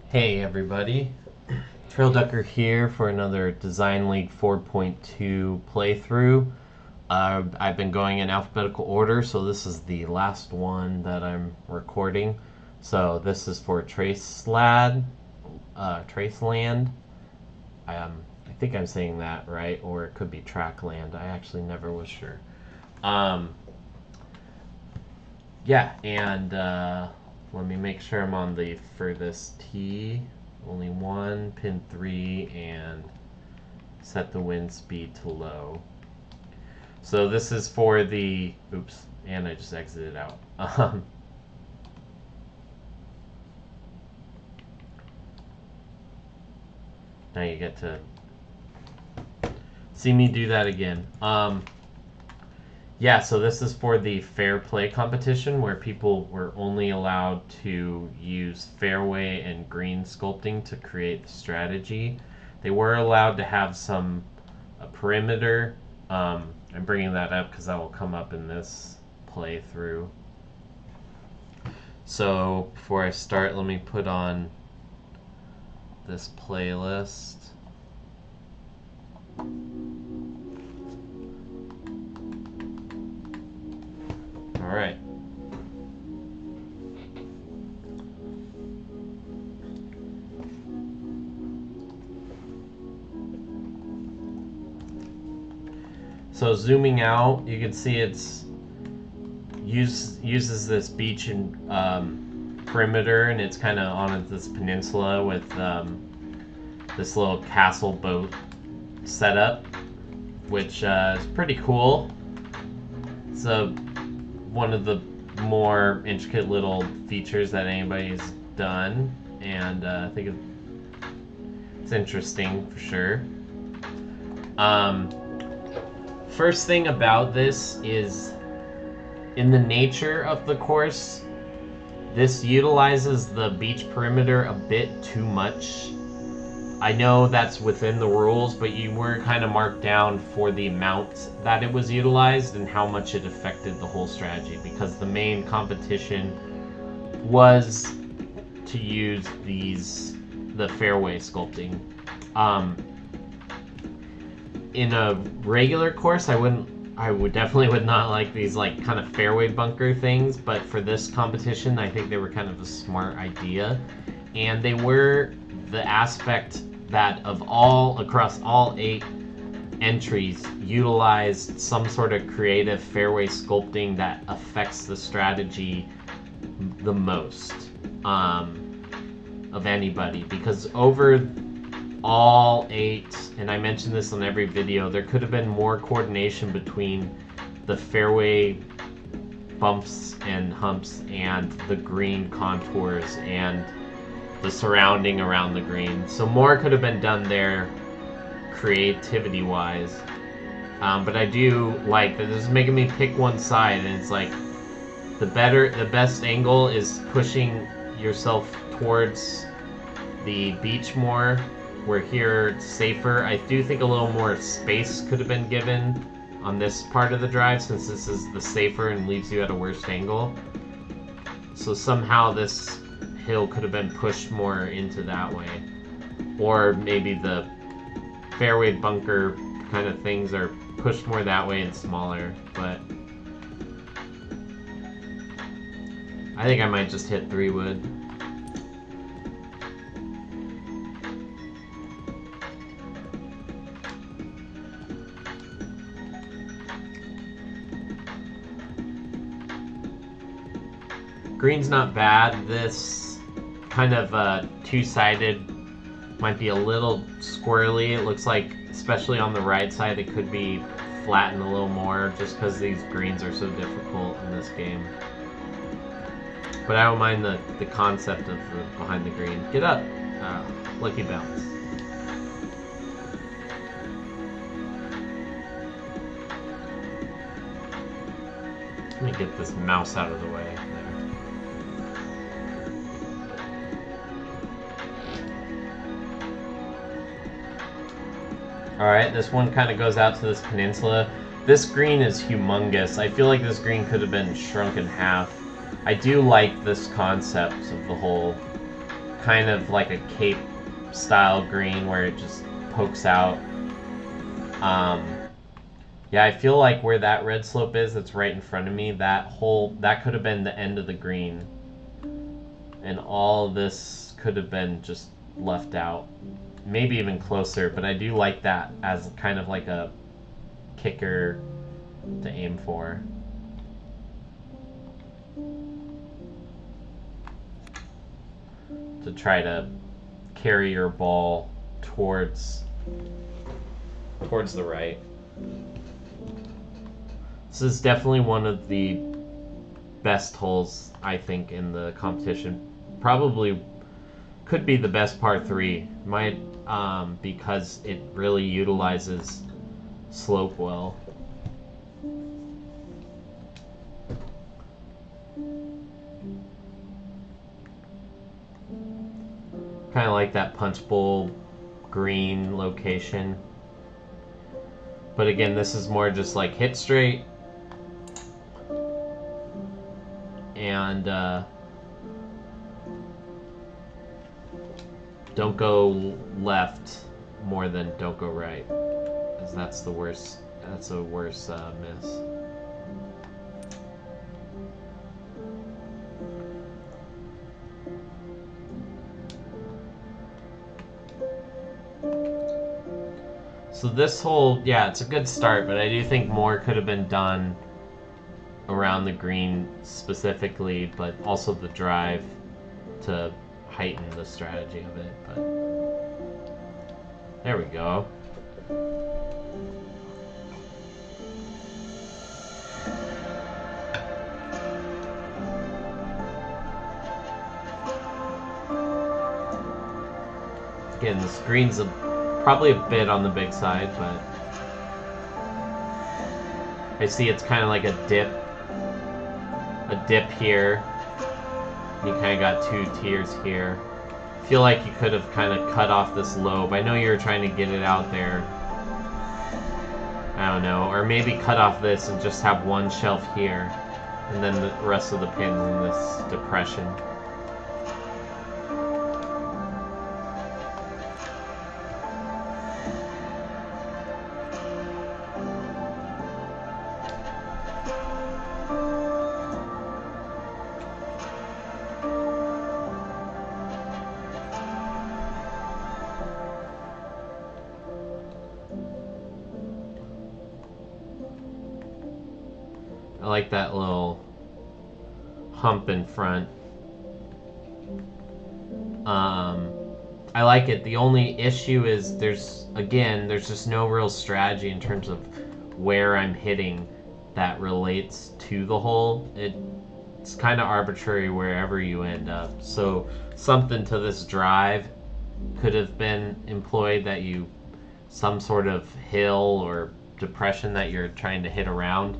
Hey everybody, Trail Ducker here for another Design League 4.2 playthrough. I've been going in alphabetical order, so this is the last one that I'm recording. So this is for Traceland. I think I'm saying that right, or it could be Trackland. I actually never was sure. Um, yeah, and let me make sure I'm on the furthest tee. Only one, pin 3, and set the wind speed to low. So this is for the, oops, and I just exited out. Now you get to see me do that again. Yeah, so this is for the fair play competition where people were only allowed to use fairway and green sculpting to create the strategy. They were allowed to have some perimeter. I'm bringing that up because that will come up in this playthrough. So before I start, let me put on this playlist. All right. So zooming out, you can see it's uses this beach and perimeter, and it's kind of on this peninsula with this little castle boat setup, which is pretty cool. It's one of the more intricate little features that anybody's done, and I think it's interesting for sure. First thing about this is, in the nature of the course, this utilizes the beach perimeter a bit too much. I know that's within the rules, but you were kind of marked down for the amount that it was utilized and how much it affected the whole strategy, because the main competition was to use the fairway sculpting. In a regular course, I would definitely not like these like kind of fairway bunker things, but for this competition, I think they were kind of a smart idea, and they were the aspect that across all 8 entries utilized some sort of creative fairway sculpting that affects the strategy the most of anybody, because over all 8, and I mentioned this on every video, there could have been more coordination between the fairway bumps and humps and the green contours and the surrounding around the green. So more could have been done there creativity wise. But I do like that this is making me pick one side, and it's like the best angle is pushing yourself towards the beach more, where here it's safer. I do think a little more space could have been given on this part of the drive, since this is the safer and leaves you at a worse angle. So somehow this hill could have been pushed more into that way. Or maybe the fairway bunker kind of things are pushed more that way and smaller, but I think I might just hit 3-wood. Green's not bad. This kind of two-sided might be a little squirrely. It looks like, especially on the right side, it could be flattened a little more just because these greens are so difficult in this game. But I don't mind the concept of the behind the green. Get up! Lucky bounce. Let me get this mouse out of the way. There. Alright, this one kind of goes out to this peninsula. This green is humongous. I feel like this green could have been shrunk in half. I do like this concept of the whole kind of like a cape style green where it just pokes out. Yeah, I feel like where that red slope is, that's right in front of me, that could have been the end of the green. And all of this could have been just left out. Maybe even closer, but I do like that as kind of like a kicker to aim for. To try to carry your ball towards the right. This is definitely one of the best holes, I think, in the competition. Probably could be the best par 3, because it really utilizes slope well. Kind of like that punch bowl green location. But again, this is more just like hit straight. And don't go left more than don't go right, because that's the worst. That's a worse miss. So this hole, yeah, it's a good start, but I do think more could have been done around the green specifically, but also the drive to heighten the strategy of it. But there we go. Again, the screen's probably a bit on the big side, but I see it's kind of like a dip here. You kind of got 2 tiers here. I feel like you could have kind of cut off this lobe. I know you were trying to get it out there. I don't know, or maybe cut off this and just have one shelf here, and then the rest of the pins in this depression. I like that little hump in front. I like it. The only issue is there's just no real strategy in terms of where I'm hitting that relates to the hole. It's kind of arbitrary wherever you end up. So something to this drive could have been employed, that some sort of hill or depression that you're trying to hit around.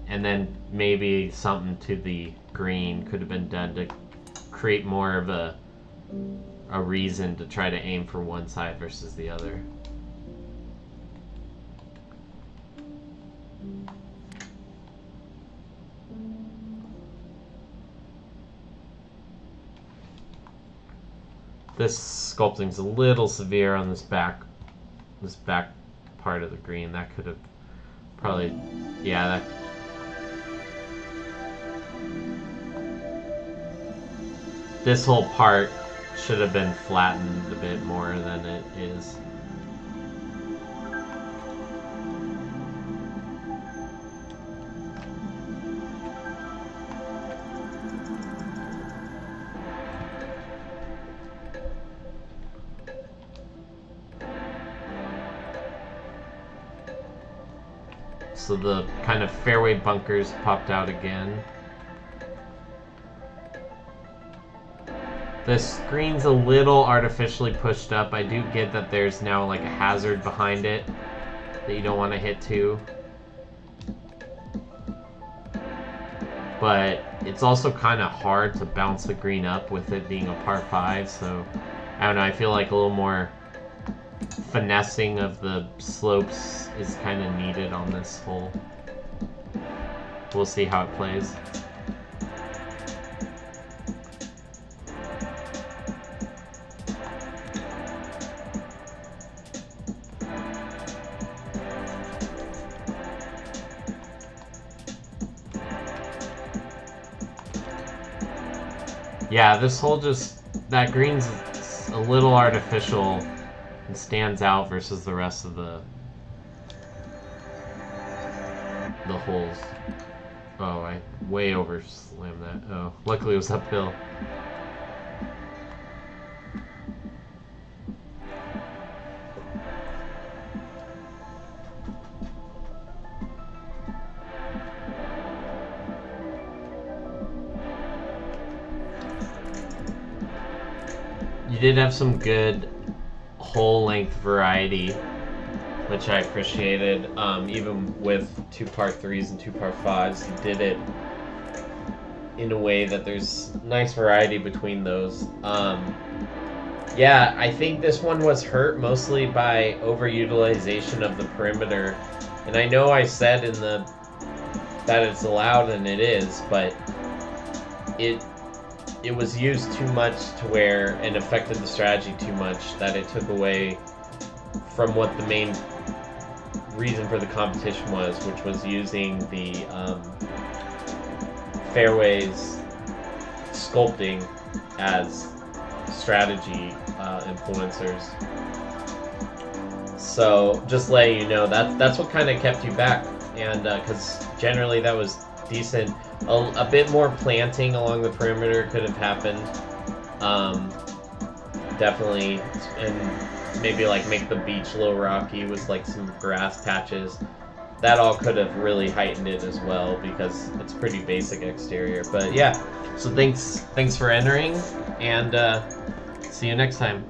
And then maybe something to the green could have been done to create more of a reason to try to aim for one side versus the other. This sculpting's a little severe on this back part of the green. That could have probably, yeah, that. This whole part should have been flattened a bit more than it is. So the kind of fairway bunkers popped out again. The screen's a little artificially pushed up. I do get that there's now like a hazard behind it that you don't want to hit to. But it's also kind of hard to bounce the green up with it being a par 5, so I don't know, I feel like a little more finessing of the slopes is kind of needed on this hole. We'll see how it plays. Yeah, this whole that green's a little artificial and stands out versus the rest of the holes. Oh, I way over slammed that. Oh, luckily it was uphill. You did have some good hole length variety, which I appreciated. Even with 2 par 3s and 2 par 5s, you did it in a way that there's nice variety between those. Yeah, I think this one was hurt mostly by overutilization of the perimeter. And I know I said that it's allowed, and it is, but it was used too much to where and affected the strategy too much that it took away from what the main reason for the competition was, which was using the fairways sculpting as strategy influencers. So just letting you know that's what kind of kept you back, and because generally that was decent. A bit more planting along the perimeter could have happened, definitely, and maybe like make the beach a little rocky with like some grass patches. That all could have really heightened it as well, because it's pretty basic exterior. But yeah, so thanks for entering, and see you next time.